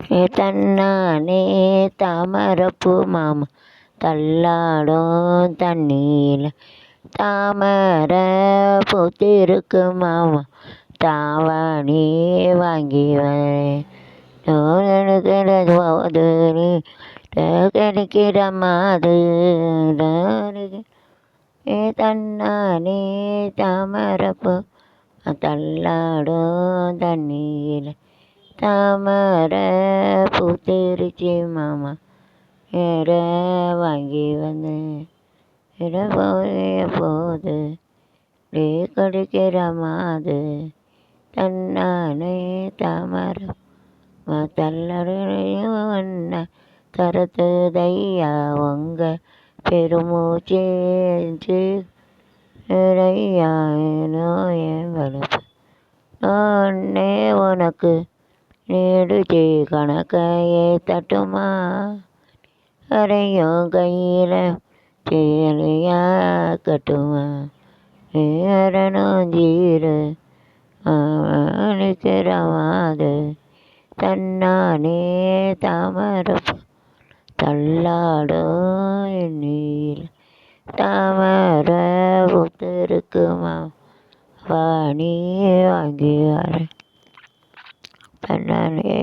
தன்னானே தாமரப்பூ மாமா தள்ளாடும் தண்ணீர் தாமரை பூத்திருக்கு மாமா தாவாணி வாங்கி வரேன் போது கிடைக்கிற மாது தன்னானே தாமரப்பூ தள்ளாடும் தண்ணீர் தாமரை பூத்திருச்சு மாமா வேற வாங்கி வந்தேன் போது கிடைக்கிற மாது தன்னானே தாமரை தள்ளடையவண்ண கருத்துதையா உங்க பெருமூச்சு ஐயா நோயன் வளர்ப்பு ஒன்னே உனக்கு நீடுச்சி கணக்கையே தட்டுமா அறையும் கையில் சேலையா கட்டுமா ஏறணும் ஜீரு அழிக்கிறவாது தன்னானே தாமரப்பு தள்ளாடும் நீர் தாமரை பூத்திருக்குமா வாணி வாங்கி வர தன்னானே